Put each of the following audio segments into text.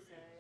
say.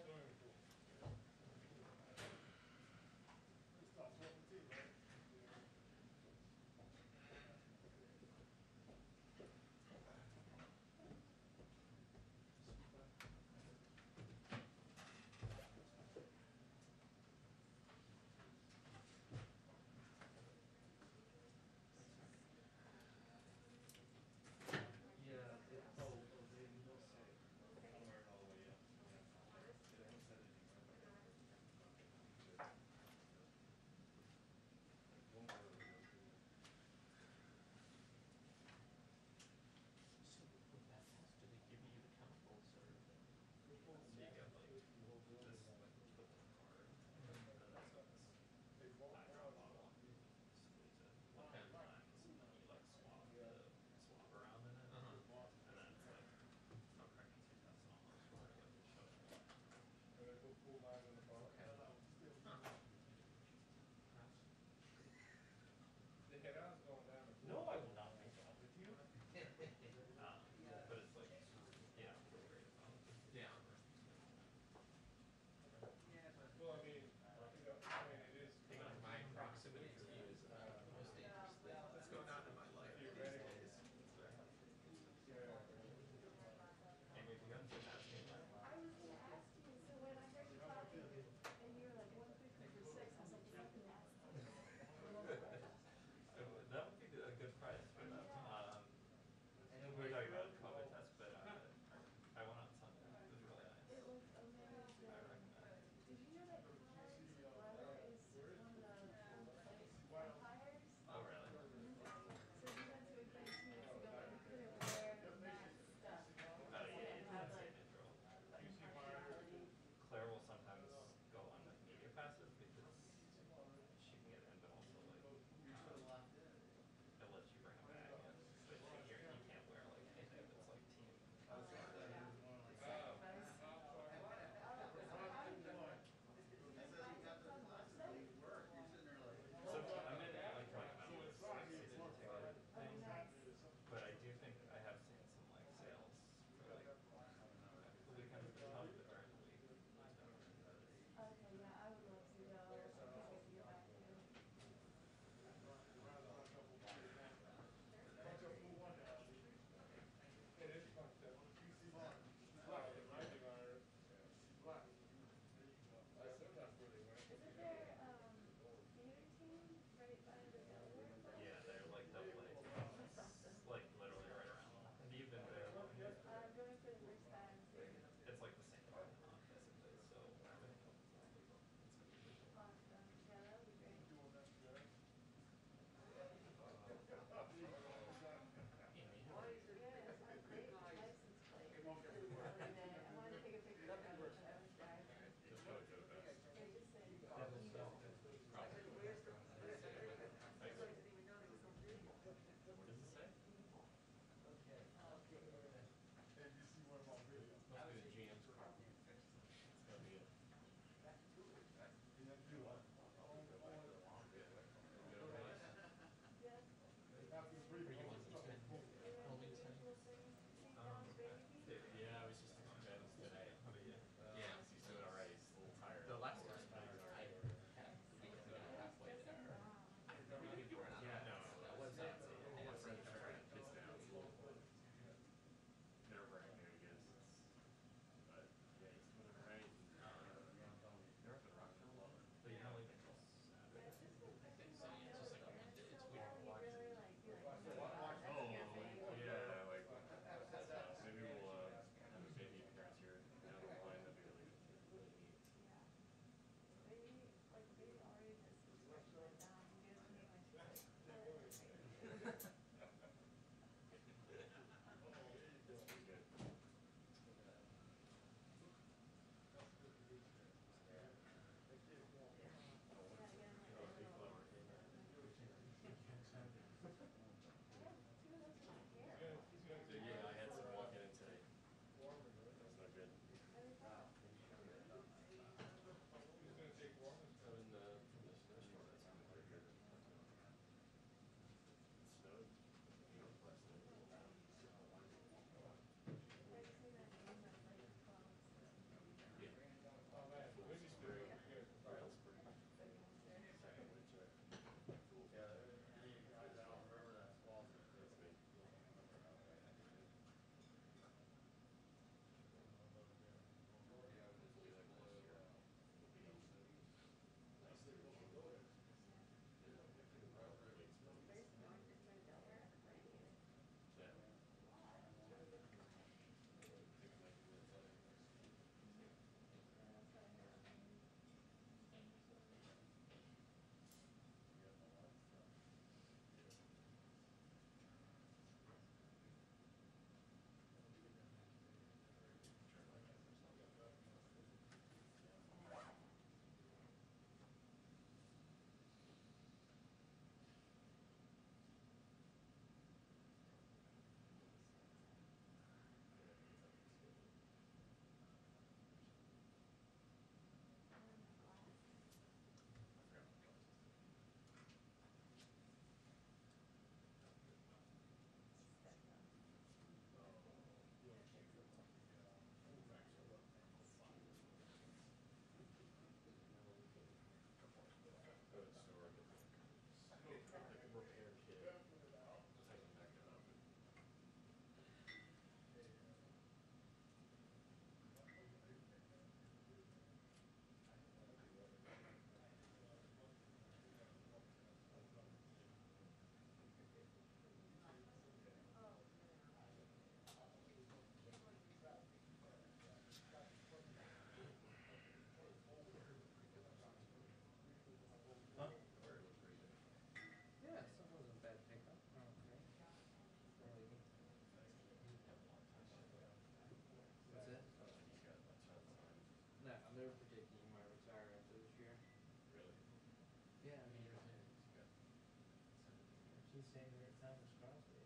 He's saying here at Thomas Crosby.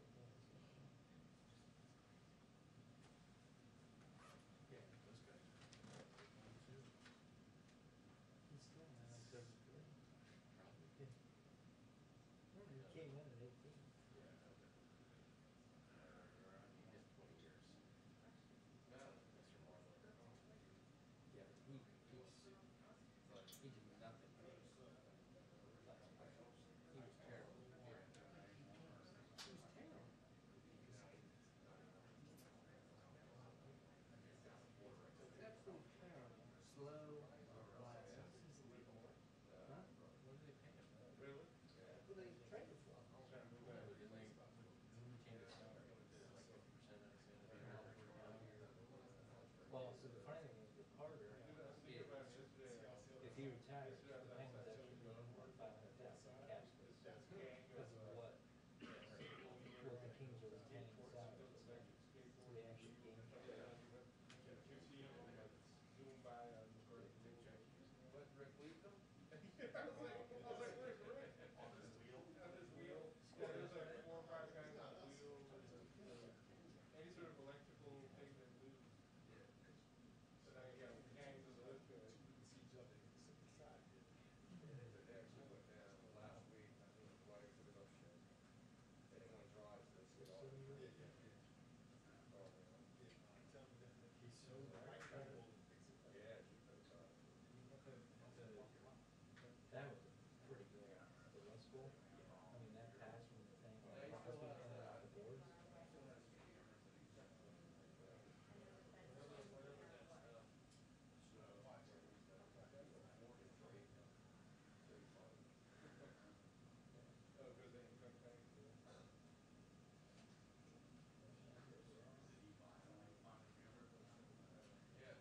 Yeah, those guys. He's still in unserved. Probably. Yeah. No, he came in at 18. Yeah. He did 20 years. No, Mr. Marlowe. Yeah, but he did nothing. He was terrible. Yeah. He was terrible. Absolutely terrible. Slow, black. Huh? What did they pay him? Really? Yeah. What did they trade him for? Well, so the funny thing is with Carter, if he retires, the payment actually going for $500,000 cash because of what the Kings are retaining salary. So they actually gained. What, Rick Leatham? I was like, where's Rick? On his wheel? On his wheel. There's like 4 or 5 guys on wheels. Any sort of electrical thing that moves. So now you got gangs of those guys. You can see each other side. They actually went down last week. I think the wife put it up shit. Anyone drives this, you know. Yeah. Tell me that he's so right. Yeah, that was pretty good. The law school. I mean, that pass from the thing. The boards. Oh, because they income tax. Yes. Yeah.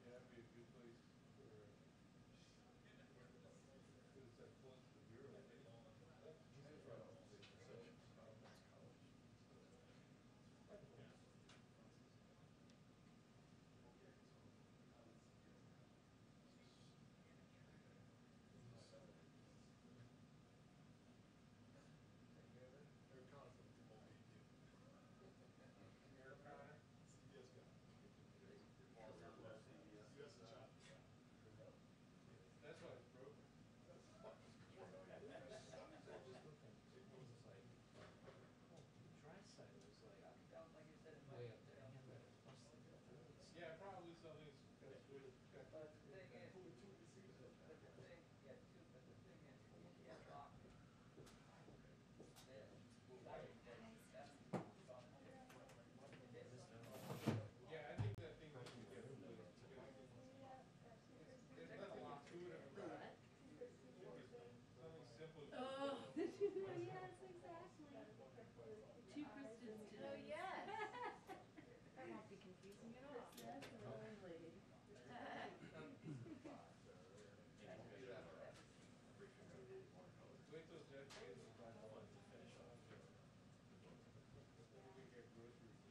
That'd be a good place for it's that close to the bureau. They're confident they won't beat you. CBS guy. CBS and Chapter. That's why it's broken. Dry side was like way up there. Yeah, probably something. But the thing is, yeah, I think that thing that you get there's nothing intuitive about it. Something simple. Oh, yes, exactly. 2 Christians today. Oh, yes. That won't be confusing at all. That's a lovely lady. Wait till Jeff gets to finish off. Then we get groceries.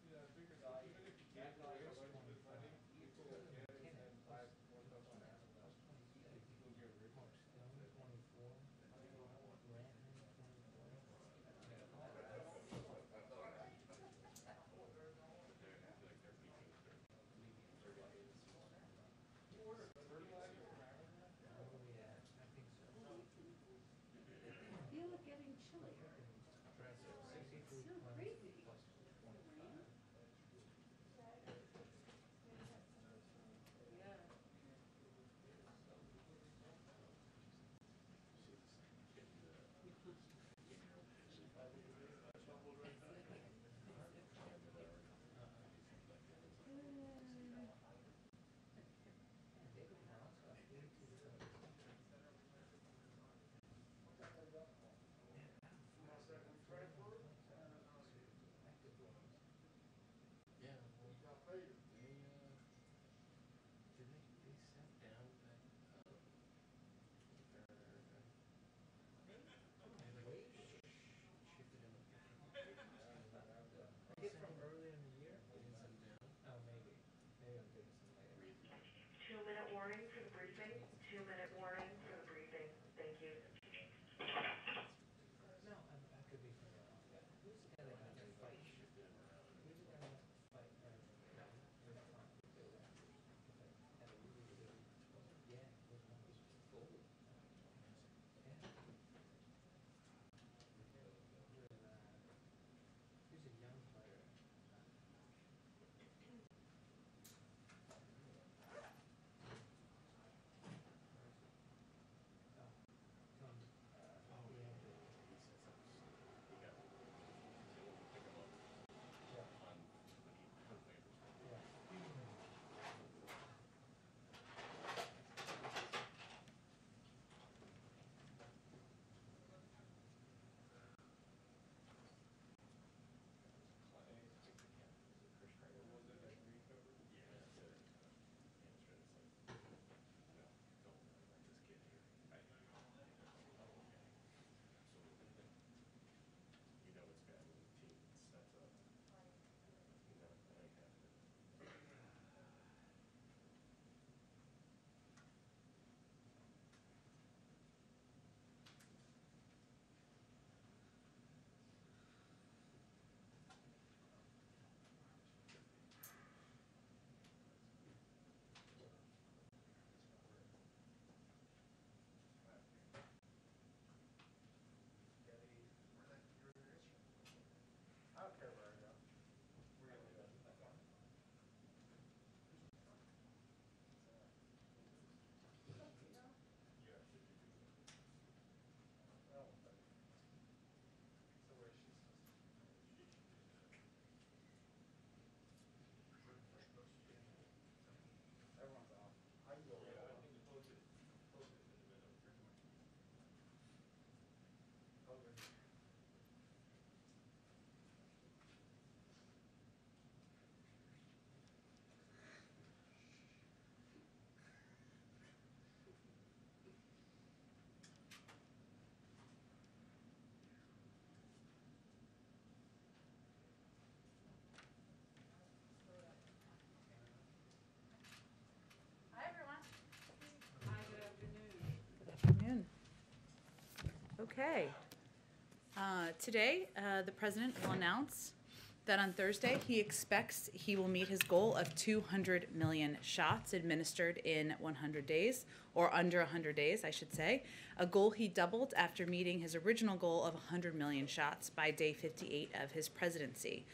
Yeah, I figured even if you can't buy a bunch of this money, you can get it and buy more stuff on Amazon. You'll get rich. 24. You order fertilizer from Amazon? Oh, yeah, I think so. I feel it getting chillier. It's so crazy. Yeah. Okay. Today, the president will announce that on Thursday, he expects he will meet his goal of 200 million shots administered in 100 days, or under 100 days, I should say, a goal he doubled after meeting his original goal of 100 million shots by day 58 of his presidency.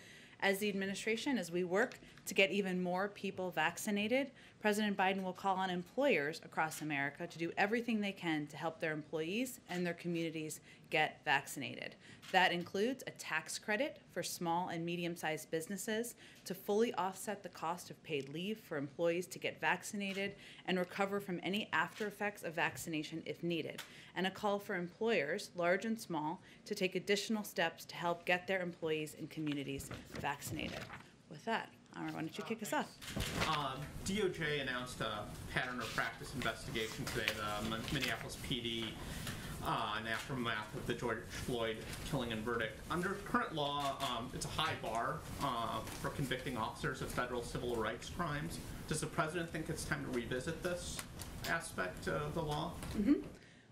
As the administration, as we work to get even more people vaccinated, President Biden will call on employers across America to do everything they can to help their employees and their communities get vaccinated. That includes a tax credit for small and medium-sized businesses to fully offset the cost of paid leave for employees to get vaccinated and recover from any after effects of vaccination if needed, and a call for employers, large and small, to take additional steps to help get their employees and communities vaccinated. With that, why don't you kick us off? DOJ announced a pattern or practice investigation today, the Minneapolis PD, in aftermath of the George Floyd killing and verdict. Under current law, it's a high bar for convicting officers of federal civil rights crimes. Does the president think it's time to revisit this aspect of the law? Mm-hmm.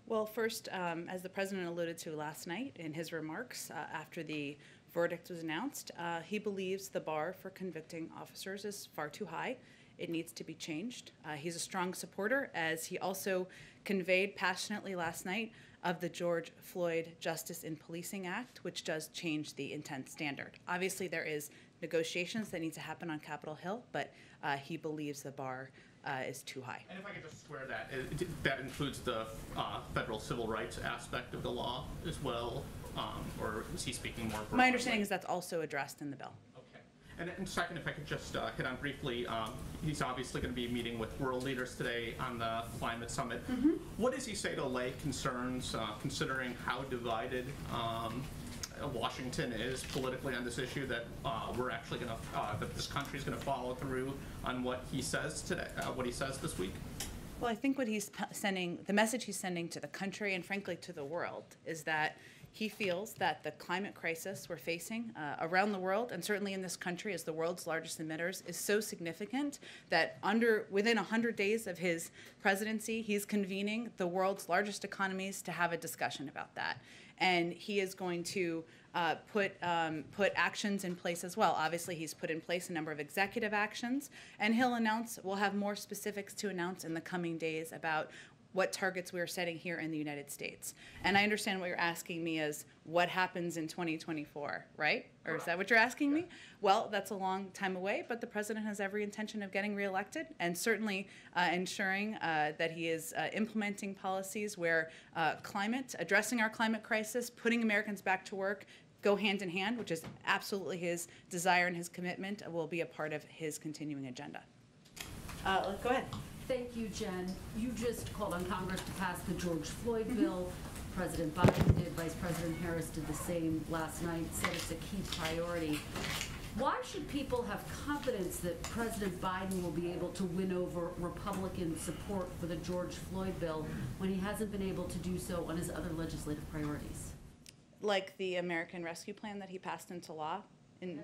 Well, first, as the president alluded to last night in his remarks after the verdict was announced, he believes the bar for convicting officers is far too high. It needs to be changed. He's a strong supporter, as he also conveyed passionately last night, of the George Floyd Justice in Policing Act, which does change the intent standard. Obviously, there is negotiations that need to happen on Capitol Hill, but he believes the bar is too high. And if I could just square that, that includes the federal civil rights aspect of the law as well, or is he speaking more broadly? My understanding is that's also addressed in the bill. Okay. And second, if I could just hit on briefly, he's obviously going to be meeting with world leaders today on the climate summit. Mm-hmm. What does he say to allay concerns, considering how divided Washington is politically on this issue, that we're actually going to, that this country is going to follow through on what he says today, what he says this week? Well, I think what he's sending, the message he's sending to the country and frankly to the world, is that he feels that the climate crisis we're facing around the world, and certainly in this country as the world's largest emitters, is so significant that within 100 days of his presidency, he's convening the world's largest economies to have a discussion about that. And he is going to put actions in place as well. Obviously, he's put in place a number of executive actions, and we'll have more specifics to announce in the coming days about what targets we are setting here in the United States. And I understand what you're asking me is what happens in 2024, right? Or is that what you're asking me? Well, that's a long time away, but the president has every intention of getting reelected and certainly ensuring that he is implementing policies where addressing our climate crisis, putting Americans back to work, go hand in hand, which is absolutely his desire and his commitment, will be a part of his continuing agenda. Go ahead. Thank you, Jen. You just called on Congress to pass the George Floyd bill. President Biden did, Vice President Harris did the same last night, said it's a key priority. Why should people have confidence that President Biden will be able to win over Republican support for the George Floyd bill when he hasn't been able to do so on his other legislative priorities? Like the American Rescue Plan that he passed into law? He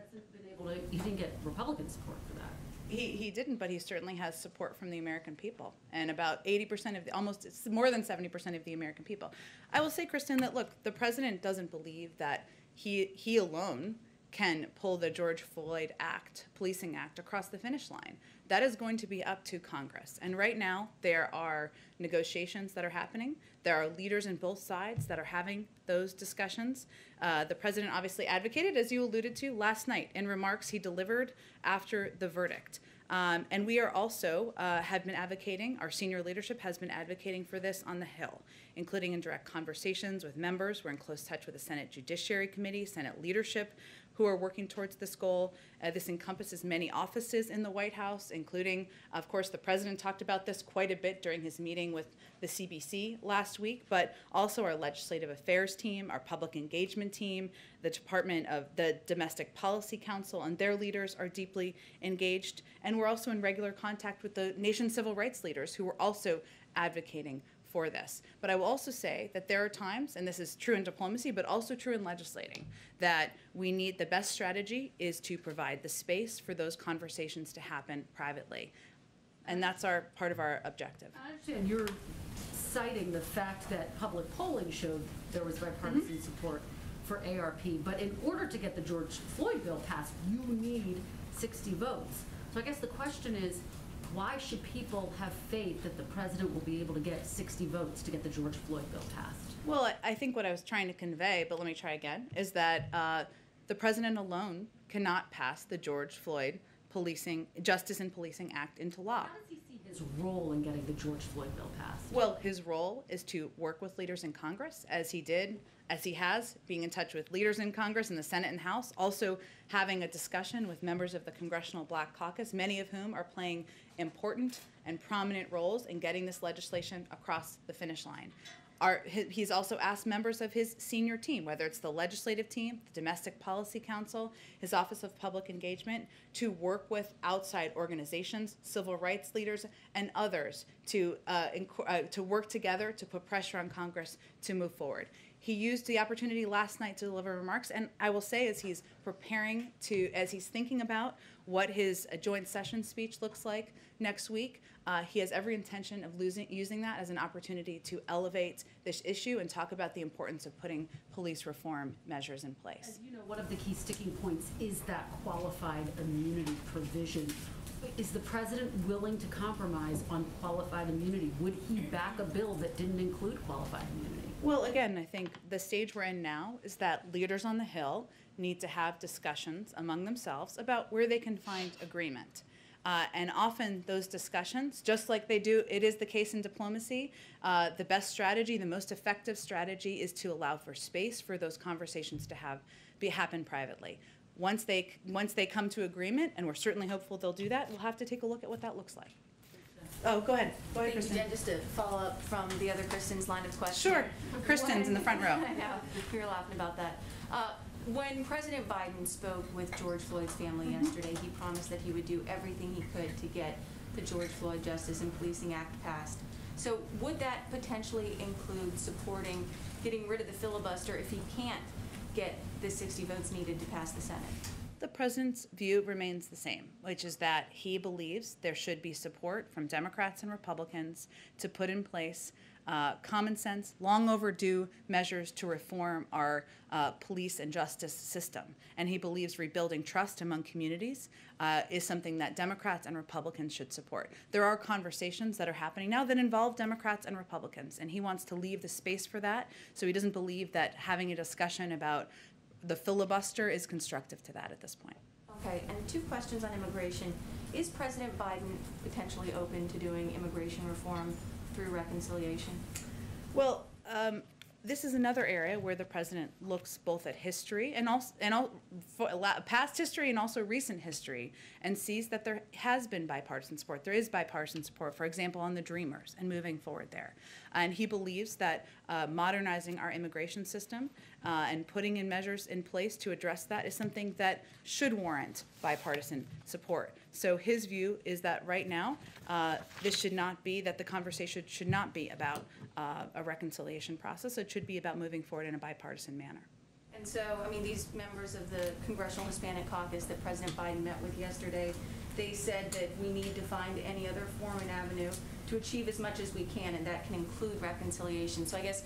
didn't get Republican support for that. He didn't, but he certainly has support from the American people, and about 80% of it's more than 70% of the American people. I will say, Kristen, that look, the president doesn't believe that he alone can pull the George Floyd Policing Act across the finish line. That is going to be up to Congress. And right now, there are negotiations that are happening. There are leaders in both sides that are having those discussions. The president obviously advocated, as you alluded to, last night in remarks he delivered after the verdict. And we are also have been advocating, our senior leadership has been advocating for this on the Hill, including in direct conversations with members. We're in close touch with the Senate Judiciary Committee, Senate leadership, who are working towards this goal. This encompasses many offices in the White House, including, of course, the president talked about this quite a bit during his meeting with the CBC last week, but also our legislative affairs team, our public engagement team, the Department of the Domestic Policy Council, and their leaders are deeply engaged. And we're also in regular contact with the nation's civil rights leaders who are also advocating for this. But I will also say that there are times, and this is true in diplomacy, but also true in legislating, that the best strategy is to provide the space for those conversations to happen privately. And that's part of our objective. I understand you're citing the fact that public polling showed there was bipartisan support for ARP, but in order to get the George Floyd bill passed, you need 60 votes. So I guess the question is, why should people have faith that the president will be able to get 60 votes to get the George Floyd bill passed? Well, I think what I was trying to convey, but let me try again, is that the president alone cannot pass the George Floyd Justice in Policing Act into law. How does he see his role in getting the George Floyd bill passed? Well, his role is to work with leaders in Congress, as he has, being in touch with leaders in Congress in the Senate and House, also having a discussion with members of the Congressional Black Caucus, many of whom are playing important and prominent roles in getting this legislation across the finish line. He's also asked members of his senior team, whether it's the legislative team, the Domestic Policy Council, his Office of Public Engagement, to work with outside organizations, civil rights leaders, and others to work together to put pressure on Congress to move forward. He used the opportunity last night to deliver remarks, and I will say, as he's thinking about what his joint session speech looks like next week, he has every intention of using that as an opportunity to elevate this issue and talk about the importance of putting police reform measures in place. As you know, one of the key sticking points is that qualified immunity provision. Is the president willing to compromise on qualified immunity? Would he back a bill that didn't include qualified immunity? Well, again, I think the stage we're in now is that leaders on the Hill need to have discussions among themselves about where they can find agreement. And often those discussions, just like it is the case in diplomacy, the best strategy, the most effective strategy is to allow for space for those conversations to happen privately. Once they come to agreement, and we're certainly hopeful they'll do that, we'll have to take a look at what that looks like. Oh, go ahead. Go ahead, Thank you, Kristen. Jen. Just to follow up from the other Kristen's line of questioning. Sure. Kristen's in the front row. I know. We were laughing about that. When President Biden spoke with George Floyd's family yesterday, he promised that he would do everything he could to get the George Floyd Justice in Policing Act passed. So would that potentially include supporting getting rid of the filibuster if he can't get the 60 votes needed to pass the Senate? The president's view remains the same, which is that he believes there should be support from Democrats and Republicans to put in place common sense, long overdue measures to reform our police and justice system. And he believes rebuilding trust among communities is something that Democrats and Republicans should support. There are conversations that are happening now that involve Democrats and Republicans, and he wants to leave the space for that, so he doesn't believe that having a discussion about the filibuster is constructive to that at this point. Okay, and two questions on immigration. Is President Biden potentially open to doing immigration reform through reconciliation? Well, this is another area where the president looks both at history and past history and also recent history, and sees that there has been bipartisan support. There is bipartisan support, for example, on the Dreamers and moving forward there. And he believes that modernizing our immigration system and putting in measures in place to address that is something that should warrant bipartisan support. So his view is that right now, this should not be, that the conversation should not be about a reconciliation process. It should be about moving forward in a bipartisan manner. And so, I mean, these members of the Congressional Hispanic Caucus that President Biden met with yesterday, they said that we need to find any other form and avenue to achieve as much as we can, and that can include reconciliation. So I guess,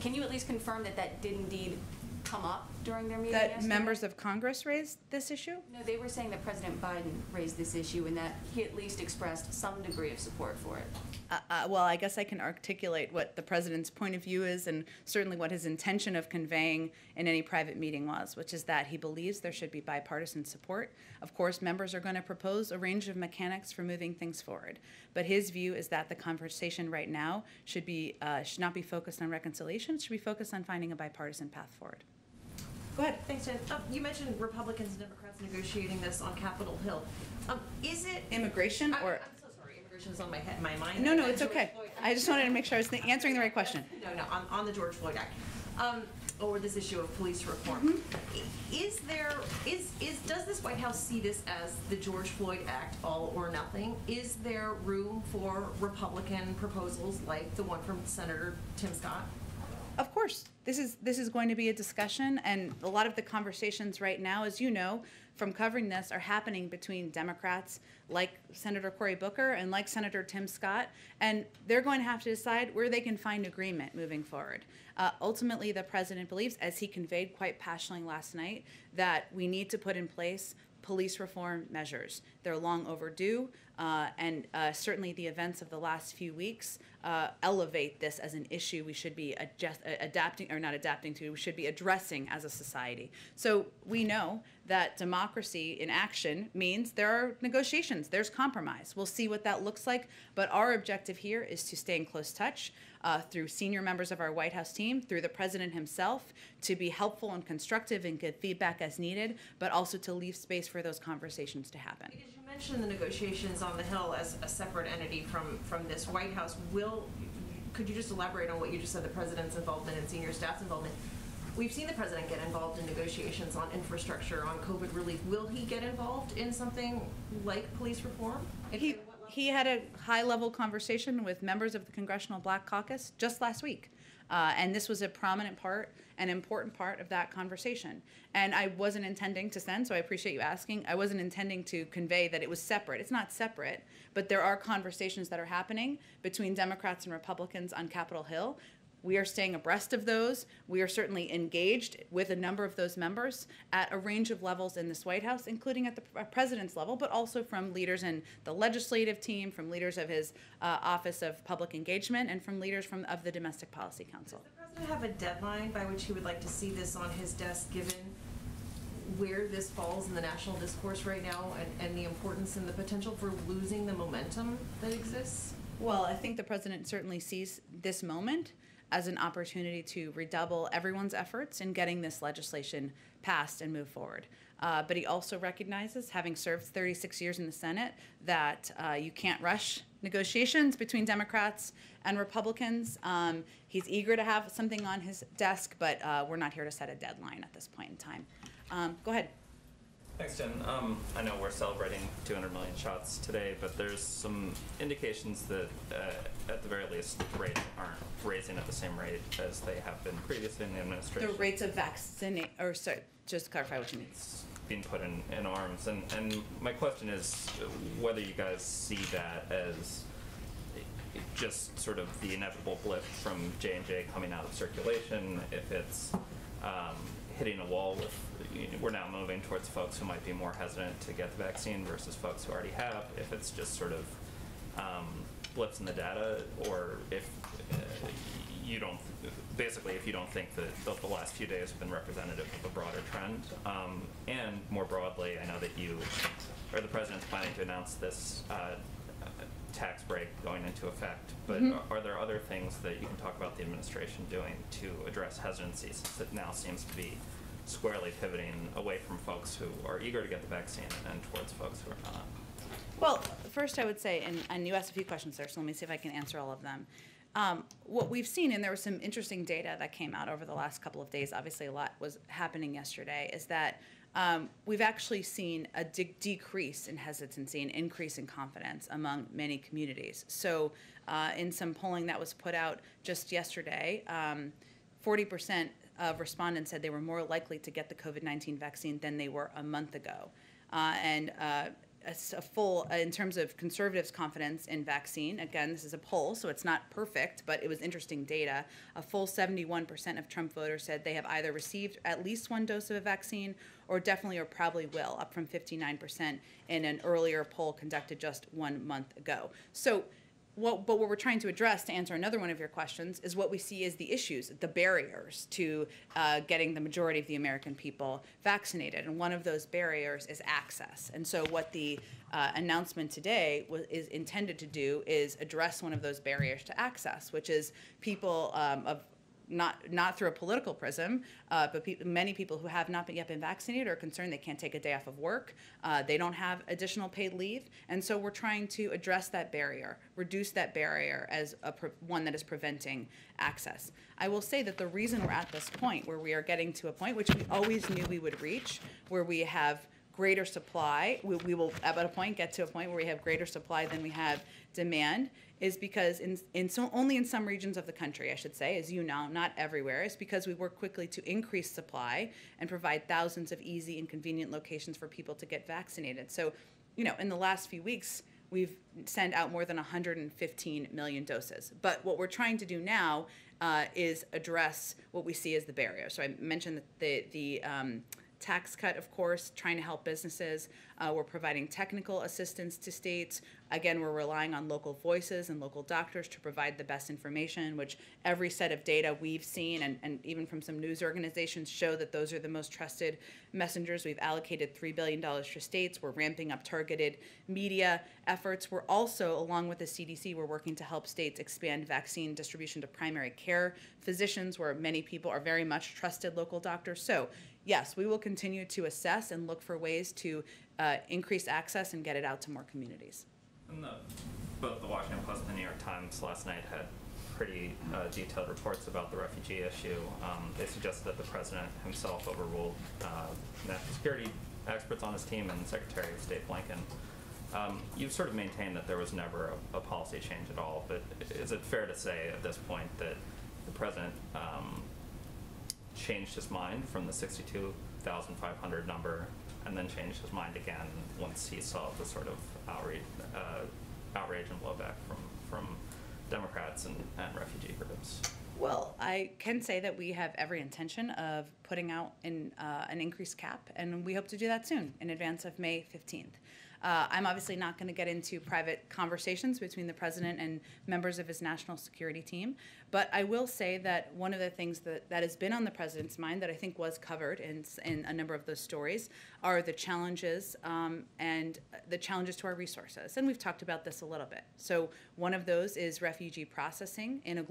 can you at least confirm that that did indeed come up during their meeting yesterday? That members of Congress raised this issue? No, they were saying that President Biden raised this issue and that he at least expressed some degree of support for it. Well, I guess I can articulate what the president's point of view is, and certainly what his intention of conveying in any private meeting was, which is that he believes there should be bipartisan support. Of course, members are going to propose a range of mechanics for moving things forward, but his view is that the conversation right now should not be focused on reconciliation. It should be focused on finding a bipartisan path forward. Go ahead. Thanks, Jen. You mentioned Republicans and Democrats negotiating this on Capitol Hill. Is it immigration or? I'm so sorry. Immigration is on my mind. No, it's okay. I just wanted to make sure I was answering the right question. No, on the George Floyd Act, or this issue of police reform. Mm-hmm. Does this White House see this as the George Floyd Act, all or nothing? Is there room for Republican proposals like the one from Senator Tim Scott? Of course. this is going to be a discussion, and a lot of the conversations right now, as you know, from covering this, are happening between Democrats like Senator Cory Booker and like Senator Tim Scott, and they're going to have to decide where they can find agreement moving forward. Ultimately, the president believes, as he conveyed quite passionately last night, that we need to put in place police reform measures. They're long overdue, and certainly the events of the last few weeks elevate this as an issue we should be we should be addressing as a society. So we know that democracy in action means there are negotiations, there's compromise. We'll see what that looks like, but our objective here is to stay in close touch through senior members of our White House team, through the president himself, to be helpful and constructive and give feedback as needed, but also to leave space for those conversations to happen. Because you mentioned the negotiations on the Hill as a separate entity from this White House. Could you just elaborate on what you just said, the president's involvement and senior staff's involvement? We've seen the president get involved in negotiations on infrastructure, on COVID relief. Will he get involved in something like police reform? He had a high-level conversation with members of the Congressional Black Caucus just last week. And this was a prominent part, an important part of that conversation. And I wasn't intending to send, so I appreciate you asking, I wasn't intending to convey that it was separate. It's not separate, but there are conversations that are happening between Democrats and Republicans on Capitol Hill. We are staying abreast of those. We are certainly engaged with a number of those members at a range of levels in this White House, including at the president's level, but also from leaders in the legislative team, from leaders of his Office of Public Engagement, and from leaders of the Domestic Policy Council. Does the president have a deadline by which he would like to see this on his desk, given where this falls in the national discourse right now, and the importance and the potential for losing the momentum that exists? Well, I think the president certainly sees this moment as an opportunity to redouble everyone's efforts in getting this legislation passed and move forward. But he also recognizes, having served 36 years in the Senate, that you can't rush negotiations between Democrats and Republicans. He's eager to have something on his desk, but we're not here to set a deadline at this point in time. Go ahead. Thanks, Jen. I know we're celebrating 200 million shots today, but there's some indications that, at the very least, rates aren't raising at the same rate as they have been previously in the administration. The rates of vaccination, or sorry, just to clarify what you mean. It's being put in arms, and my question is whether you guys see that as just sort of the inevitable blip from J&J coming out of circulation, if it's hitting a wall with, we're now moving towards folks who might be more hesitant to get the vaccine versus folks who already have, if it's just sort of blips in the data, or if you don't, basically if you don't think that the last few days have been representative of a broader trend. And more broadly, I know that you, or the president's planning to announce this tax break going into effect, but are there other things that you can talk about the administration doing to address hesitancy, since it now seems to be squarely pivoting away from folks who are eager to get the vaccine and towards folks who are not? Well, first I would say, and you asked a few questions there, so let me see if I can answer all of them. What we've seen, and there was some interesting data that came out over the last couple of days, obviously a lot was happening yesterday, is that we've actually seen a decrease in hesitancy and increase in confidence among many communities. So in some polling that was put out just yesterday, 40% of respondents said they were more likely to get the COVID-19 vaccine than they were a month ago. In terms of conservatives' confidence in vaccine, again, this is a poll, so it's not perfect, but it was interesting data. A full 71% of Trump voters said they have either received at least one dose of a vaccine or definitely or probably will, up from 59% in an earlier poll conducted just 1 month ago. So what we're trying to address, to answer another one of your questions, is what we see as the issues, the barriers to getting the majority of the American people vaccinated. And one of those barriers is access. And so what the announcement today is intended to do is address one of those barriers to access, which is people not through a political prism, but many people who have not yet been vaccinated are concerned they can't take a day off of work. They don't have additional paid leave. And so we're trying to address that barrier, reduce that barrier as one that is preventing access. I will say that the reason we're at this point, where we are getting to a point which we always knew we would reach, where we have greater supply, we will at a point get to a point where we have greater supply than we have demand, is because only in some regions of the country, I should say, as you know, not everywhere, is because we work quickly to increase supply and provide thousands of easy and convenient locations for people to get vaccinated. So, in the last few weeks, we've sent out more than 115 million doses. But what we're trying to do now is address what we see as the barrier. So I mentioned the tax cut, of course, trying to help businesses. We're providing technical assistance to states. Again, we're relying on local voices and local doctors to provide the best information, which every set of data we've seen, and even from some news organizations, show that those are the most trusted messengers. We've allocated $3 billion for states. We're ramping up targeted media efforts. We're also, along with the CDC, we're working to help states expand vaccine distribution to primary care physicians, where many people are very much trusted local doctors. So, yes, we will continue to assess and look for ways to increase access and get it out to more communities. And both the Washington Post and the New York Times last night had pretty detailed reports about the refugee issue. They suggested that the president himself overruled national security experts on his team and Secretary of State Blinken. You've sort of maintained that there was never a policy change at all, but is it fair to say at this point that the president changed his mind from the 62,500 number and then changed his mind again once he saw the sort of outrage and blowback from Democrats and refugee groups? Well, I can say that we have every intention of putting out an increased cap, and we hope to do that soon, in advance of May 15th. I'm obviously not going to get into private conversations between the president and members of his national security team, but I will say that one of the things that has been on the president's mind that I think was covered in a number of those stories are the challenges and the challenges to our resources. And we've talked about this a little bit. So one of those is refugee processing in a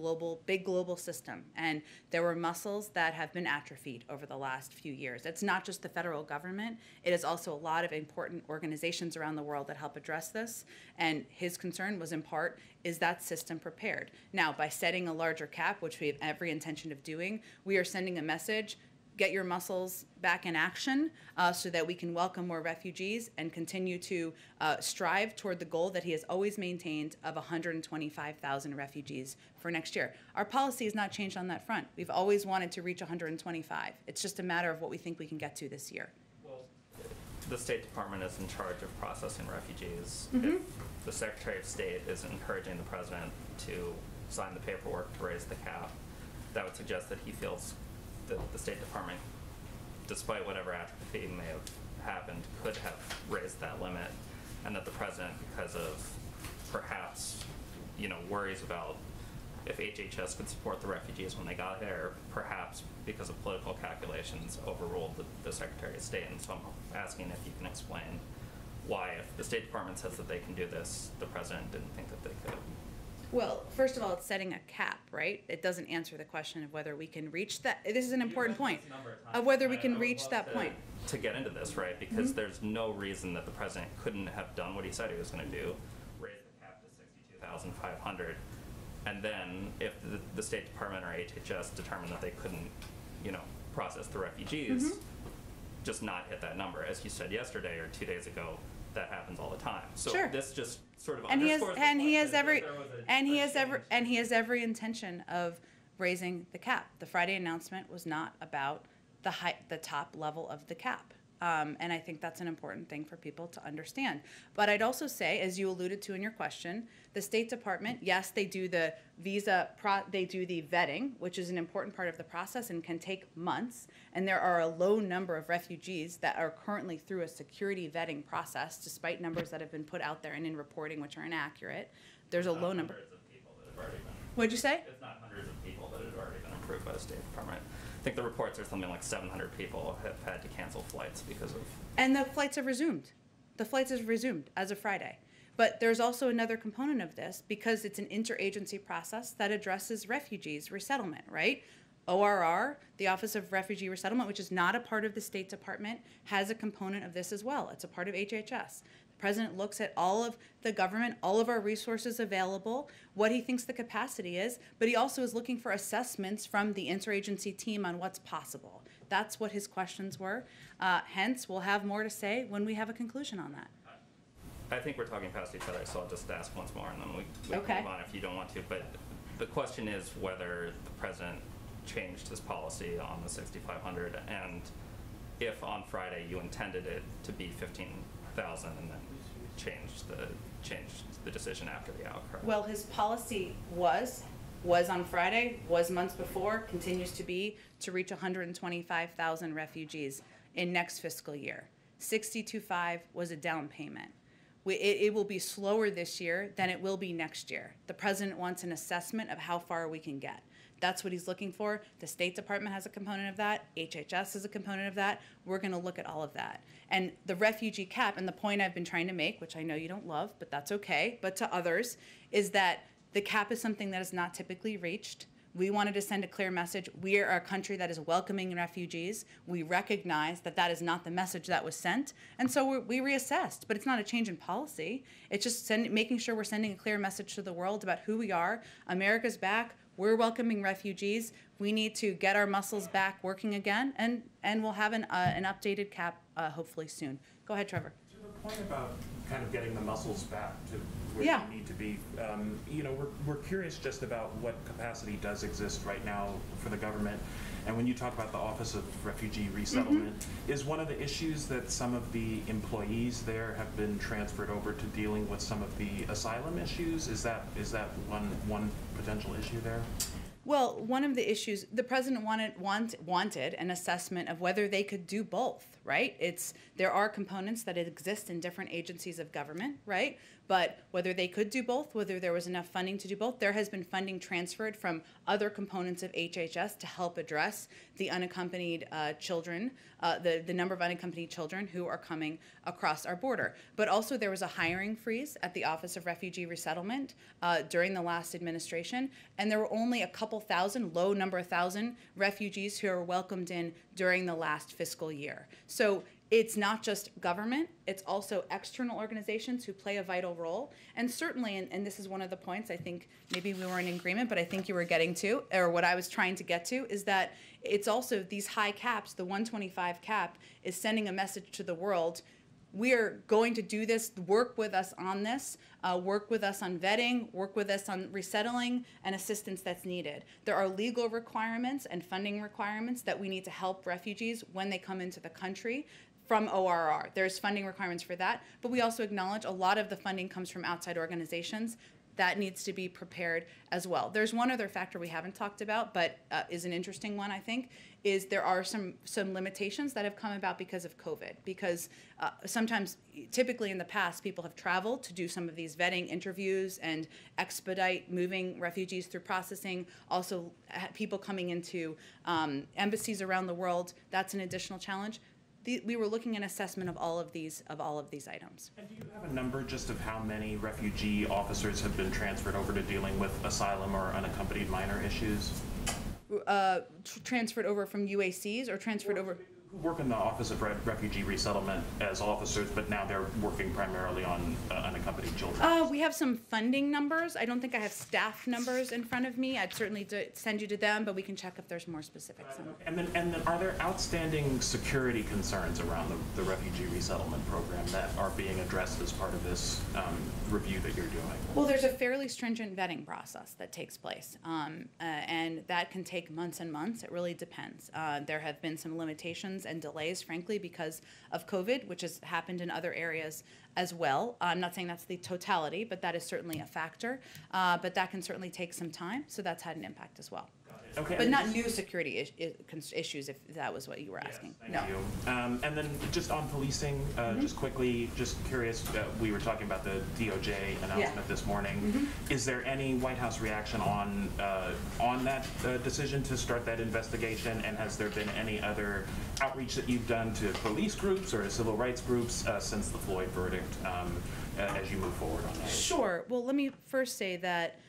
big global system. And there were muscles that have been atrophied over the last few years. It's not just the federal government. It is also a lot of important organizations around the world that help address this. And his concern was in part, is that system prepared? Now, by setting a larger cap, which we have every intention of doing, we are sending a message: get your muscles back in action so that we can welcome more refugees and continue to strive toward the goal that he has always maintained of 125,000 refugees for next year. Our policy has not changed on that front. We've always wanted to reach 125. It's just a matter of what we think we can get to this year. Well, the State Department is in charge of processing refugees. Mm-hmm. If the Secretary of State is encouraging the president to sign the paperwork to raise the cap, that would suggest that he feels that the State Department, despite whatever atrophy may have happened, could have raised that limit, and that the president, because of perhaps, worries about if HHS could support the refugees when they got here, perhaps because of political calculations, overruled the Secretary of State. And so I'm asking if you can explain why, if the State Department says that they can do this, the president didn't think that they could. Well, first of all, it's setting a cap, right? It doesn't answer the question of whether we can reach that. This is an important point of whether we can reach that point. To get into this, right? Because there's no reason that the president couldn't have done what he said he was going to do, raise the cap to 62,500, and then if the State Department or HHS determined that they couldn't, process the refugees, just not hit that number. As you said yesterday or 2 days ago, that happens all the time. So Sure. this just sort of And he underscores has every intention of raising the cap. The Friday announcement was not about the top level of the cap. And I think that's an important thing for people to understand. But I'd also say, as you alluded to in your question, the State Department, yes, they do the they do the vetting, which is an important part of the process and can take months. And there are a low number of refugees that are currently through a security vetting process, despite numbers that have been put out there and in reporting which are inaccurate. There's a low number. Hundreds of people that have already been. What'd you say? It's not hundreds of people that have already been approved by the State Department. I think the reports are something like 700 people have had to cancel flights because of. And the flights have resumed. The flights have resumed as of Friday. But there's also another component of this, because it's an interagency process that addresses refugees resettlement, right? ORR, the Office of Refugee Resettlement, which is not a part of the State Department, has a component of this as well. It's a part of HHS. The president looks at all of the government, all of our resources available, what he thinks the capacity is, but he also is looking for assessments from the interagency team on what's possible. That's what his questions were. Hence, we'll have more to say when we have a conclusion on that. I think we're talking past each other, so I'll just ask once more and then we Okay. can move on if you don't want to. But the question is whether the president changed his policy on the 6,500 and if on Friday you intended it to be 15,000 and then changed the decision after the outcry. Well, his policy was on Friday, was months before, continues to be to reach 125,000 refugees in next fiscal year. 62.5 was a down payment. It will be slower this year than it will be next year. The president wants an assessment of how far we can get. That's what he's looking for. The State Department has a component of that. HHS is a component of that. We're going to look at all of that. And the refugee cap, and the point I've been trying to make, which I know you don't love, but that's okay, but to others, is that the cap is something that is not typically reached. We wanted to send a clear message. We are a country that is welcoming refugees. We recognize that that is not the message that was sent. And so we reassessed, but it's not a change in policy. It's just making sure we're sending a clear message to the world about who we are. America's back. We're welcoming refugees. We need to get our muscles back working again, and we'll have an updated cap hopefully soon. Go ahead, Trevor. To the point about kind of getting the muscles back to where Yeah. they need to be, we're curious just about what capacity does exist right now for the government. And when you talk about the Office of Refugee Resettlement, is one of the issues that some of the employees there have been transferred over to dealing with some of the asylum issues? Is that one potential issue there? Well, one of the issues, the president wanted an assessment of whether they could do both, right? There are components that exist in different agencies of government, right? But whether they could do both, whether there was enough funding to do both, there has been funding transferred from other components of HHS to help address the unaccompanied children, the number of unaccompanied children who are coming across our border. But also there was a hiring freeze at the Office of Refugee Resettlement during the last administration, and there were only a couple thousand, low number of thousand refugees who were welcomed in during the last fiscal year. So it's not just government, it's also external organizations who play a vital role. And certainly, and this is one of the points I think maybe we weren't in agreement, but I think you were getting to, or what I was trying to get to, is that it's also these high caps, the 125 cap is sending a message to the world. We are going to do this, work with us on this, work with us on vetting, work with us on resettling and assistance that's needed. There are legal requirements and funding requirements that we need to help refugees when they come into the country from ORR. There's funding requirements for that, but we also acknowledge a lot of the funding comes from outside organizations. That needs to be prepared as well. There's one other factor we haven't talked about, but is an interesting one, I think, is there are some limitations that have come about because of COVID. Because sometimes, typically in the past, people have traveled to do some of these vetting interviews and expedite moving refugees through processing. Also, people coming into embassies around the world, that's an additional challenge. We were looking at an assessment of all of these items. And do you have a number just of how many refugee officers have been transferred over to dealing with asylum or unaccompanied minor issues? Transferred over from UACs or transferred over? Who work in the Office of Refugee Resettlement as officers, but now they're working primarily on unaccompanied children. We have some funding numbers. I don't think I have staff numbers in front of me. I'd certainly send you to them, but we can check if there's more specifics. And then are there outstanding security concerns around the refugee resettlement program that are being addressed as part of this review that you're doing? Well, there's a fairly stringent vetting process that takes place, and that can take months and months. It really depends. There have been some limitations and delays, frankly, because of COVID, which has happened in other areas as well. I'm not saying that's the totality, but that is certainly a factor. But that can certainly take some time, so that's had an impact as well. Okay. But not new security issues, if that was what you were asking. Thank you. And then just on policing, just quickly, just curious, we were talking about the DOJ announcement this morning. Is there any White House reaction on that decision to start that investigation? And has there been any other outreach that you've done to police groups or civil rights groups since the Floyd verdict as you move forward on that? Sure. Well, let me first say that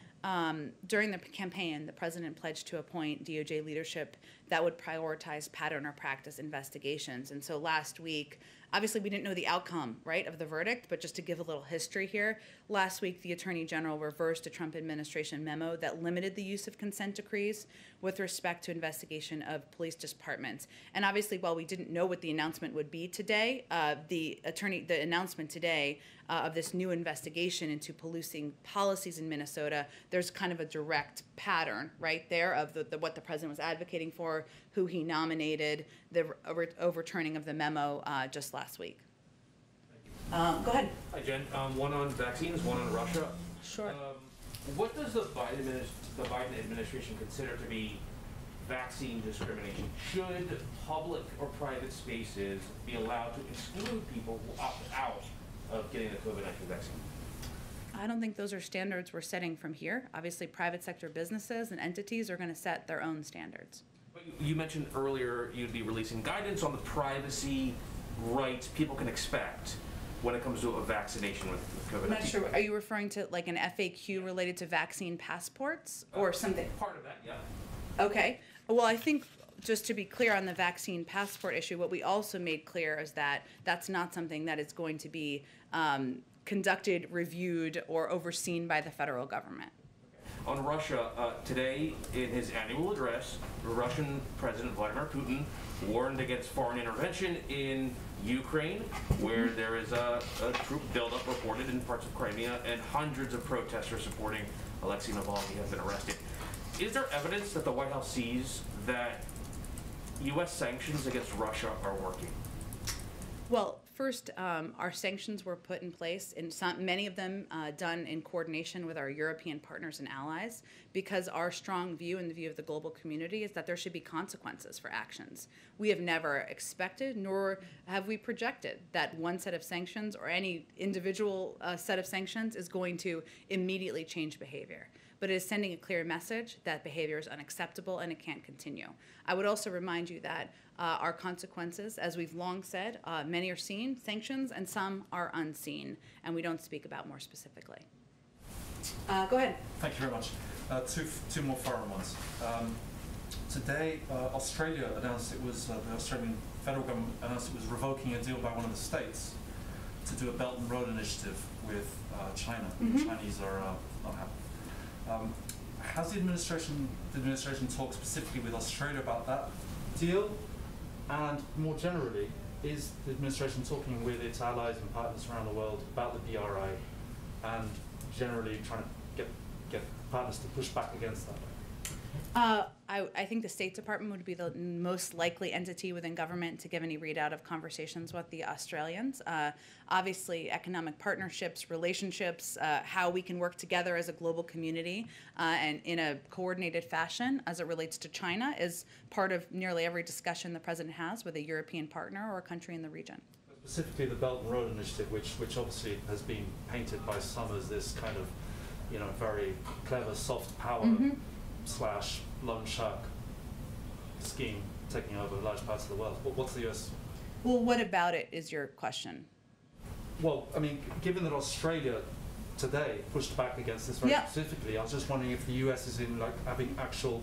during the campaign, the president pledged to appoint DOJ leadership that would prioritize pattern or practice investigations. And so last week, obviously we didn't know the outcome, right, of the verdict, but just to give a little history here, last week the Attorney General reversed a Trump administration memo that limited the use of consent decrees with respect to investigation of police departments. And obviously, while we didn't know what the announcement would be today, the announcement today of this new investigation into policing policies in Minnesota, there's kind of a direct pattern right there of what the president was advocating for, who he nominated, the overturning of the memo just last week. Go ahead. Hi, Jen. One on vaccines, one on Russia. Sure. What does the Biden administration consider to be vaccine discrimination? Should public or private spaces be allowed to exclude people who opt out of getting the COVID-19 vaccine? I don't think those are standards we're setting from here. Obviously, private sector businesses and entities are going to set their own standards. But you mentioned earlier you'd be releasing guidance on the privacy rights people can expect when it comes to a vaccination with COVID-19. I'm not sure. Are you referring to like an FAQ related to vaccine passports or something? Part of that, yeah. Okay. Well, I think just to be clear on the vaccine passport issue, what we also made clear is that that's not something that is going to be conducted, reviewed, or overseen by the federal government. On Russia, today in his annual address, Russian President Vladimir Putin warned against foreign intervention in Ukraine, where there is a troop buildup reported in parts of Crimea, and hundreds of protesters supporting Alexei Navalny have been arrested. Is there evidence that the White House sees that U.S. sanctions against Russia are working? Well, first, our sanctions were put in place, and many of them done in coordination with our European partners and allies, because our strong view and the view of the global community is that there should be consequences for actions. We have never expected, nor have we projected, that one set of sanctions or any individual set of sanctions is going to immediately change behavior. But it is sending a clear message that behavior is unacceptable and it can't continue. I would also remind you that our consequences, as we've long said, many are seen, sanctions, and some are unseen, and we don't speak about more specifically. Go ahead. Thank you very much. Two more foreign ones. Today, Australia announced it was, the Australian federal government announced it was revoking a deal by one of the states to do a Belt and Road initiative with China. Mm-hmm. The Chinese are not happy. Has the administration talked specifically with Australia about that deal? And more generally, is the administration talking with its allies and partners around the world about the BRI and generally trying to get partners to push back against that? I think the State Department would be the most likely entity within government to give any readout of conversations with the Australians. Obviously, economic partnerships, relationships, how we can work together as a global community and in a coordinated fashion as it relates to China is part of nearly every discussion the president has with a European partner or a country in the region. Specifically the Belt and Road Initiative, which obviously has been painted by some as this kind of, very clever soft power slash loan shark scheme taking over large parts of the world. But what's the US? Well, what about it is your question? Well, I mean, given that Australia today pushed back against this very specifically, I was just wondering if the US is in having actual,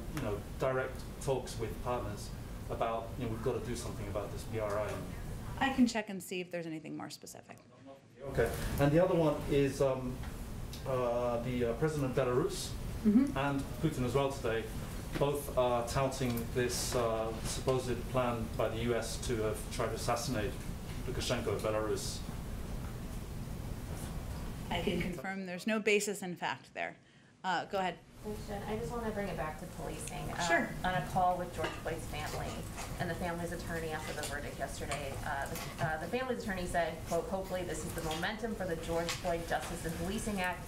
direct talks with partners about, we've got to do something about this BRI. I can check and see if there's anything more specific. Okay. And the other one is the president of Belarus and Putin as well today, both are touting this supposed plan by the US to have tried to assassinate Lukashenko of Belarus. I can confirm there's no basis in fact there. Go ahead. Jen, I just want to bring it back to policing. Sure. On a call with George Floyd's family and the family's attorney after the verdict yesterday, the family's attorney said, quote, hopefully this is the momentum for the George Floyd Justice and Policing Act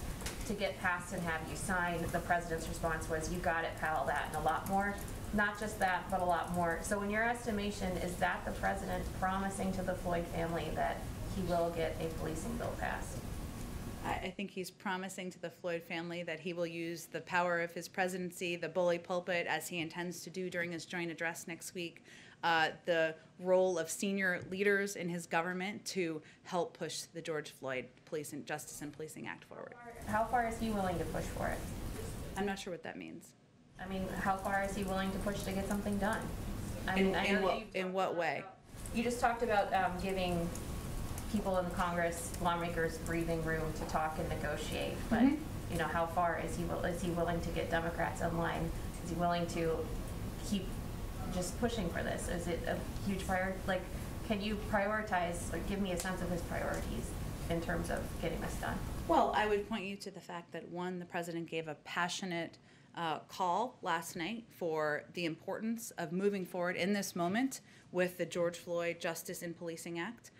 to get passed and have you sign. The president's response was, you got it, pal, that and a lot more. Not just that, but a lot more. So in your estimation, is that the president promising to the Floyd family that he will get a policing bill passed? I think he's promising to the Floyd family that he will use the power of his presidency, the bully pulpit, as he intends to do during his joint address next week, the role of senior leaders in his government to help push the George Floyd Justice and Policing Act forward. How far is he willing to push for it? I'm not sure what that means. I mean, how far is he willing to push to get something done? In what way? You just talked about giving people in Congress, lawmakers' breathing room to talk and negotiate, but, you know, how far is he willing to get Democrats in line? Is he willing to keep just pushing for this? Is it a huge priority? Like, can you prioritize, or give me a sense of his priorities in terms of getting this done? Well, I would point you to the fact that, one, the president gave a passionate call last night for the importance of moving forward in this moment with the George Floyd Justice in Policing Act.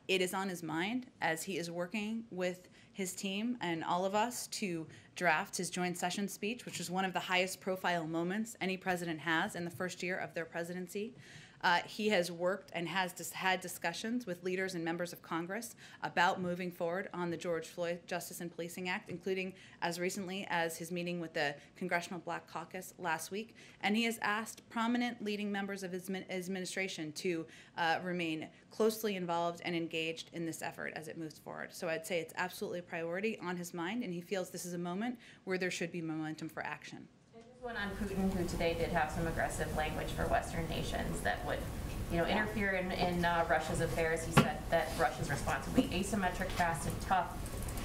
It is on his mind as he is working with his team and all of us to draft his joint session speech, which is one of the highest profile moments any president has in the first year of their presidency. He has worked and has had discussions with leaders and members of Congress about moving forward on the George Floyd Justice and Policing Act, including as recently as his meeting with the Congressional Black Caucus last week. And he has asked prominent leading members of his administration to remain closely involved and engaged in this effort as it moves forward. So I'd say it's absolutely a priority on his mind, and he feels this is a moment where there should be momentum for action. One on Putin, who today did have some aggressive language for Western nations that would, you know, interfere in Russia's affairs. He said that Russia's response would be asymmetric, fast, and tough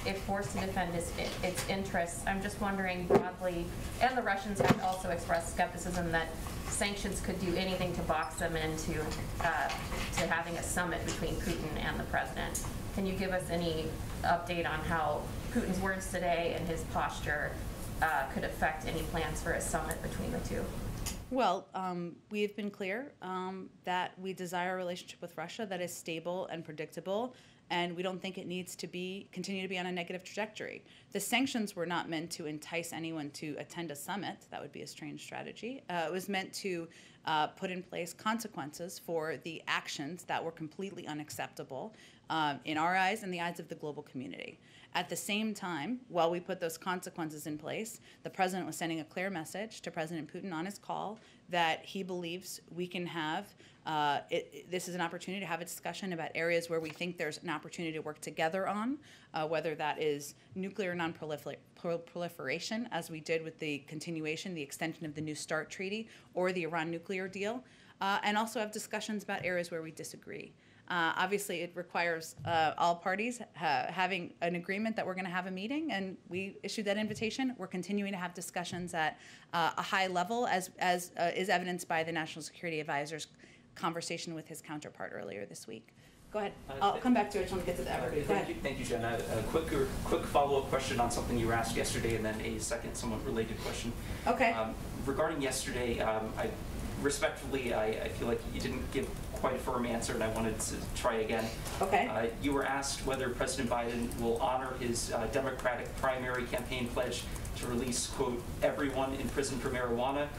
if forced to defend its interests. I'm just wondering broadly, and the Russians have also expressed skepticism that sanctions could do anything to box them into to having a summit between Putin and the president. Can you give us any update on how Putin's words today and his posture could affect any plans for a summit between the two? Well, we have been clear that we desire a relationship with Russia that is stable and predictable, and we don't think it needs to continue to be on a negative trajectory. The sanctions were not meant to entice anyone to attend a summit. That would be a strange strategy. It was meant to put in place consequences for the actions that were completely unacceptable in our eyes and the eyes of the global community. At the same time, while we put those consequences in place, the president was sending a clear message to President Putin on his call that he believes we can have, this is an opportunity to have a discussion about areas where we think there's an opportunity to work together on, whether that is nuclear non-proliferation, as we did with the continuation, the extension of the New START treaty, or the Iran nuclear deal, and also have discussions about areas where we disagree. Obviously, it requires all parties having an agreement that we're going to have a meeting, and we issued that invitation. We're continuing to have discussions at a high level, as is evidenced by the National Security Advisor's conversation with his counterpart earlier this week. Go ahead. I'll come back to it. I just want to get to the effort. Go ahead. Thank you, Jen. A quick follow-up question on something you were asked yesterday, and then a second somewhat related question. Okay. Regarding yesterday, respectfully, I feel like you didn't give quite a firm answer, and I wanted to try again. Okay. You were asked whether President Biden will honor his Democratic primary campaign pledge to release, quote, everyone in prison for marijuana.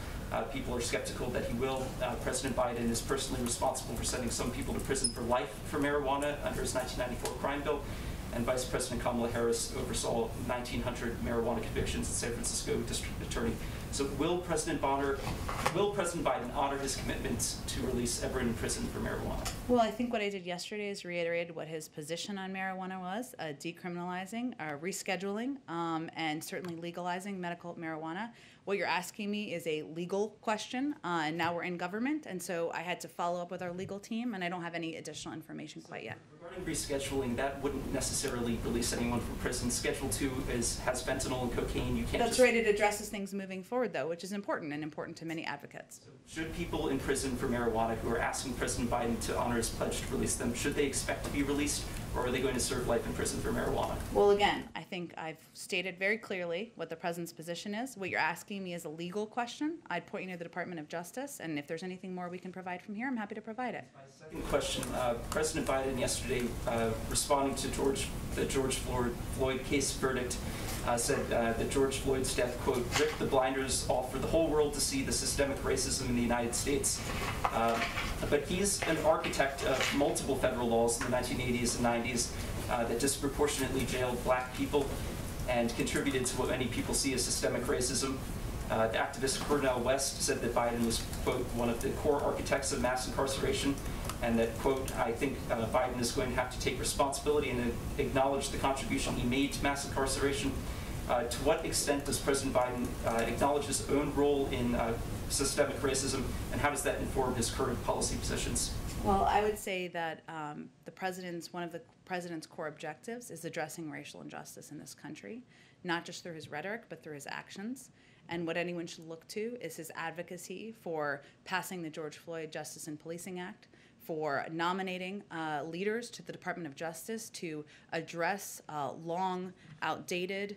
People are skeptical that he will. President Biden is personally responsible for sending some people to prison for life for marijuana under his 1994 crime bill. And Vice President Kamala Harris oversaw 1,900 marijuana convictions in San Francisco District Attorney. So will President Biden honor his commitment to release everyone in prison for marijuana? Well, I think what I did yesterday is reiterated what his position on marijuana was, decriminalizing, rescheduling, and certainly legalizing medical marijuana. What you're asking me is a legal question, and now we're in government, and so I had to follow up with our legal team, and I don't have any additional information quite yet. Regarding rescheduling, that wouldn't necessarily release anyone from prison. Schedule 2 has fentanyl and cocaine. You can't That's right. It addresses things moving forward, though, which is important and important to many advocates. So should people in prison for marijuana who are asking President Biden to honor his pledge to release them, should they expect to be released, or are they going to serve life in prison for marijuana? Well, again, I think I've stated very clearly what the president's position is. What you're asking me is a legal question. I'd point you to the Department of Justice, and if there's anything more we can provide from here, I'm happy to provide it. My second question, President Biden yesterday, responding to the George Floyd case verdict, said that George Floyd's death, quote, ripped the blinders off for the whole world to see the systemic racism in the United States. But he's an architect of multiple federal laws in the 1980s and 90s that disproportionately jailed black people and contributed to what many people see as systemic racism. The activist Cornel West said that Biden was, quote, one of the core architects of mass incarceration, and that, quote, I think Biden is going to have to take responsibility and acknowledge the contribution he made to mass incarceration. To what extent does President Biden acknowledge his own role in systemic racism, and how does that inform his current policy positions? Well, I would say that one of the president's core objectives is addressing racial injustice in this country, not just through his rhetoric, but through his actions. And what anyone should look to is his advocacy for passing the George Floyd Justice and Policing Act, for nominating leaders to the Department of Justice to address long, outdated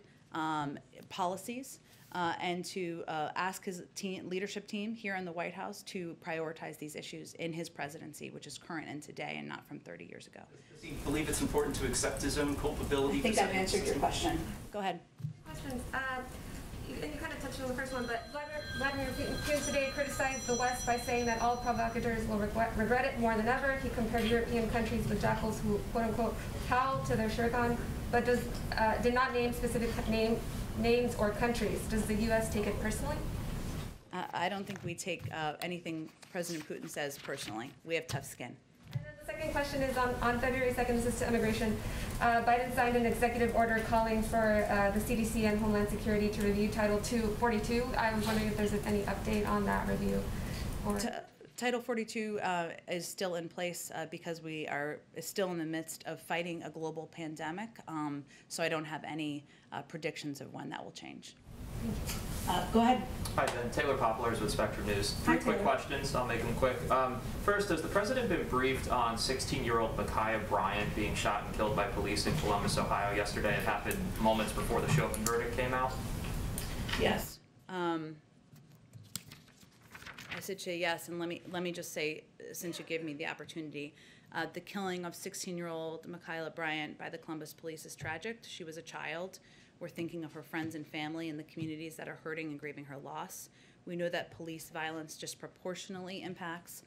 policies, and to ask his leadership team here in the White House to prioritize these issues in his presidency, which is current and today and not from 30 years ago. Does he believe it's important to accept his own culpability? I think I've answered your question. Go ahead. Questions. And you kind of touched on the first one, but Vladimir Putin today criticized the West by saying that all provocateurs will regret it more than ever. He compared European countries with jackals who, quote unquote, howl to their shirkan, but did not name specific names or countries. Does the U.S. take it personally? I don't think we take anything President Putin says personally. We have tough skin. And then the second question is on February 2nd, this is to immigration. Biden signed an executive order calling for the CDC and Homeland Security to review Title 42. I was wondering if there's any update on that review. Title 42 is still in place because we are still in the midst of fighting a global pandemic, so I don't have any predictions of when that will change. Go ahead. Hi, Jen. Taylor Poplars with Spectrum News. Hi, Three quick Taylor. questions. I'll make them quick. First, has the president been briefed on 16-year-old Micaiah Bryant being shot and killed by police in Columbus, Ohio yesterday? It happened moments before the Chauvin verdict came out. Yes. I said to you yes, and let me just say, since you gave me the opportunity, the killing of 16-year-old Micaiah Bryant by the Columbus police is tragic. She was a child. We're thinking of her friends and family and the communities that are hurting and grieving her loss. We know that police violence disproportionately impacts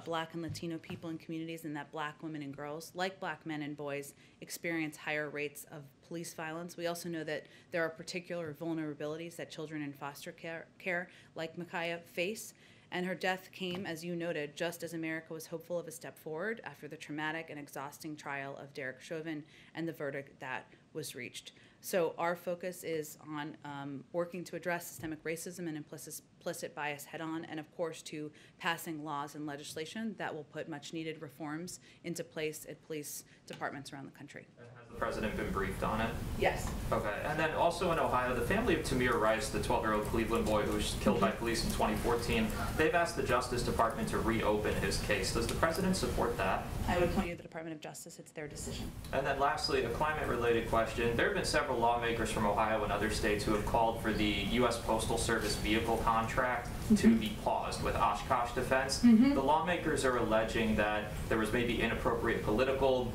Black and Latino people in communities, and that Black women and girls, like Black men and boys, experience higher rates of police violence. We also know that there are particular vulnerabilities that children in foster care like Micaiah face. And her death came, as you noted, just as America was hopeful of a step forward after the traumatic and exhausting trial of Derek Chauvin and the verdict that was reached. So our focus is on working to address systemic racism and implicit bias head-on, and of course to passing laws and legislation that will put much-needed reforms into place at police departments around the country. Has the president been briefed on it? Yes. Okay. And then also in Ohio, the family of Tamir Rice, the 12-year-old Cleveland boy who was killed by police in 2014, they've asked the Justice Department to reopen his case. Does the president support that? I would point you to the Department of Justice. It's their decision. And then lastly, a climate-related question. There have been several lawmakers from Ohio and other states who have called for the U.S. Postal Service vehicle contract to be paused with Oshkosh Defense. The lawmakers are alleging that there was maybe inappropriate political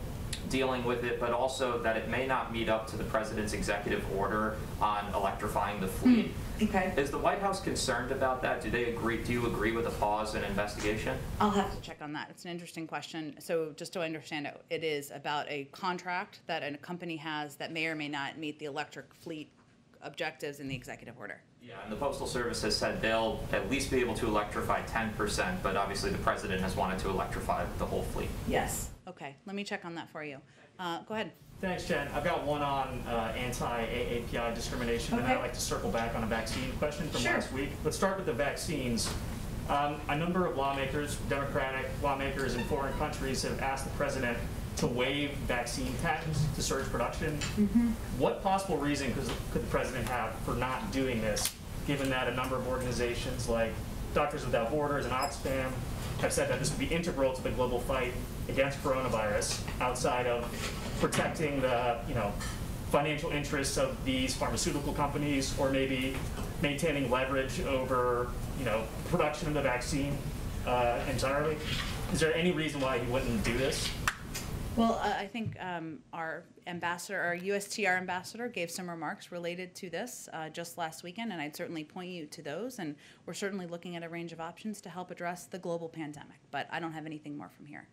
dealing with it, but also that it may not meet up to the president's executive order on electrifying the fleet. Okay. Is the White House concerned about that? Do you agree with a pause and investigation? I'll have to check on that. It's an interesting question. So just so I understand it, it is about a contract that a company has that may or may not meet the electric fleet objectives in the executive order. Yeah, and the Postal Service has said they'll at least be able to electrify 10%, but obviously the president has wanted to electrify the whole fleet. Yes. Okay. Let me check on that for you. Go ahead. Thanks, Jen. I've got one on anti-AAPI discrimination, and I'd like to circle back on a vaccine question from last week. Let's start with the vaccines. A number of lawmakers, Democratic lawmakers in foreign countries, have asked the president to waive vaccine patents to surge production. What possible reason could the president have for not doing this, given that a number of organizations like Doctors Without Borders and Oxfam have said that this would be integral to the global fight against coronavirus, outside of protecting the financial interests of these pharmaceutical companies, or maybe maintaining leverage over production of the vaccine entirely? Is there any reason why he wouldn't do this? Well, I think our USTR ambassador gave some remarks related to this just last weekend, and I'd certainly point you to those. And we're certainly looking at a range of options to help address the global pandemic, but I don't have anything more from here.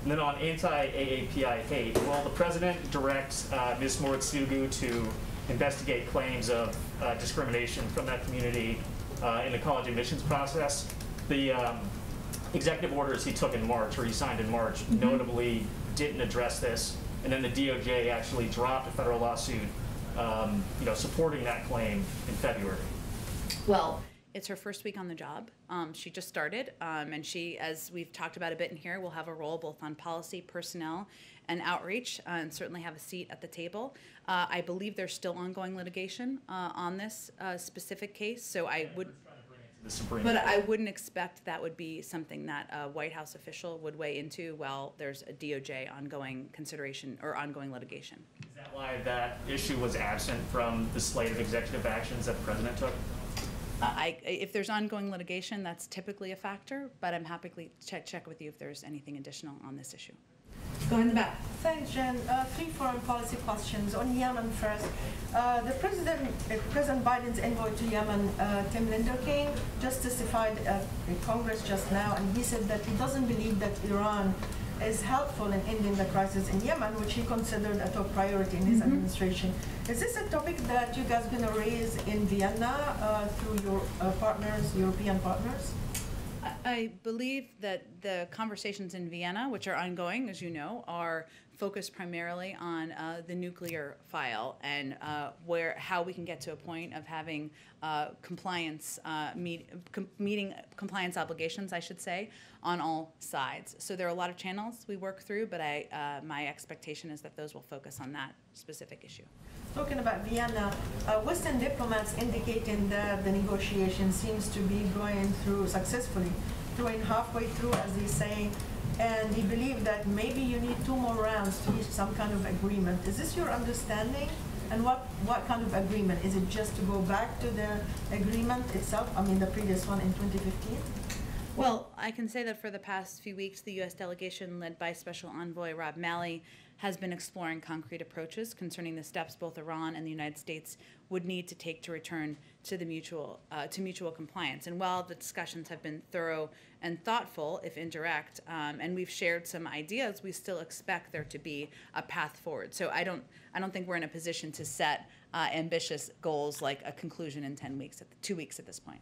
And then on anti-AAPI hate, will the president direct Ms. Moritsugu to investigate claims of discrimination from that community in the college admissions process? The executive orders he took in March, or he signed in March, notably didn't address this, and then the DOJ actually dropped a federal lawsuit supporting that claim in February. Well, It's her first week on the job. She just started, and she, as we've talked about a bit in here, will have a role both on policy, personnel, and outreach, and certainly have a seat at the table. I believe there's still ongoing litigation on this specific case, so I would. But I wouldn't expect that would be something that a White House official would weigh into while there's a DOJ ongoing consideration or ongoing litigation. Is that why that issue was absent from the slate of executive actions that the president took? If there's ongoing litigation, that's typically a factor, but I'm happy to check with you if there's anything additional on this issue. Go in the back. Thanks, Jen. 3 foreign policy questions. On Yemen first. President Biden's envoy to Yemen, Tim Linderking, just testified in Congress just now, and he said that he doesn't believe that Iran is helpful in ending the crisis in Yemen, which he considered a top priority in his administration. Is this a topic that you guys going to raise in Vienna through your partners, European partners? I believe that the conversations in Vienna, which are ongoing, as you know, are focused primarily on the nuclear file and how we can get to a point of having compliance, meeting compliance obligations, I should say, on all sides. So there are a lot of channels we work through, but my expectation is that those will focus on that specific issue. Talking about Vienna, Western diplomats indicating that the negotiation seems to be going through successfully, going halfway through, as they say, and they believe that maybe you need 2 more rounds to reach some kind of agreement. Is this your understanding? And what kind of agreement? Is it just to go back to the agreement itself, I mean the previous one in 2015? Well, I can say that for the past few weeks, the U.S. delegation led by Special Envoy Rob Malley has been exploring concrete approaches concerning the steps both Iran and the United States would need to take to return to the mutual compliance. And while the discussions have been thorough and thoughtful, if indirect, and we've shared some ideas, we still expect there to be a path forward. So I don't think we're in a position to set ambitious goals like a conclusion in 2 weeks at this point.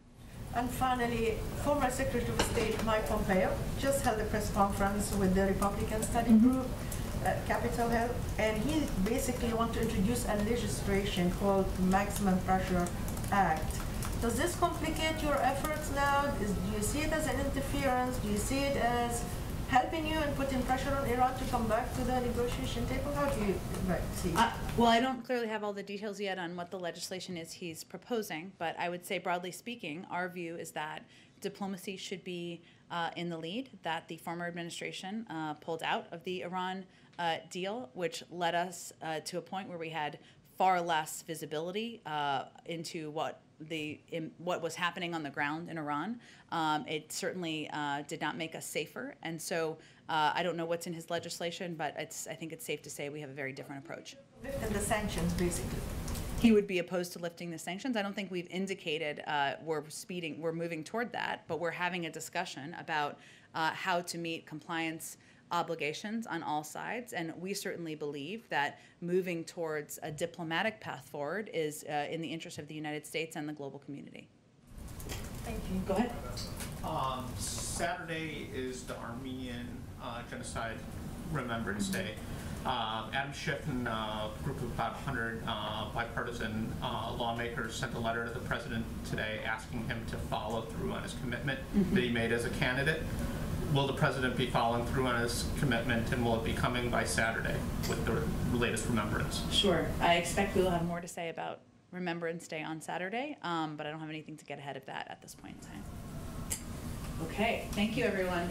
And finally, former Secretary of State Mike Pompeo just held a press conference with the Republican study group at Capitol Hill, and he basically wants to introduce a legislation called Maximum Pressure Act. Does this complicate your efforts now? Do you see it as an interference? Do you see it as helping you and putting pressure on Iran to come back to the negotiation table? How do you see it? Well, I don't clearly have all the details yet on what the legislation is he's proposing, but I would say, broadly speaking, our view is that diplomacy should be in the lead, that the former administration pulled out of the Iran deal, which led us to a point where we had far less visibility into what was happening on the ground in Iran. It certainly did not make us safer, and so I don't know what's in his legislation, but I think it's safe to say we have a very different approach. Lifting the sanctions, basically. He would be opposed to lifting the sanctions. I don't think we've indicated we're moving toward that, but we're having a discussion about how to meet compliance obligations on all sides, and we certainly believe that moving towards a diplomatic path forward is in the interest of the United States and the global community. Thank you. Go ahead. Saturday is the Armenian Genocide Remembrance Day. Adam Schiff and a group of about 100 bipartisan lawmakers sent a letter to the president today asking him to follow through on his commitment that he made as a candidate. Will the president be following through on his commitment, and will it be coming by Saturday with the latest remembrance? Sure. I expect we will have more to say about Remembrance Day on Saturday, but I don't have anything to get ahead of that at this point in time. Okay. Thank you, everyone.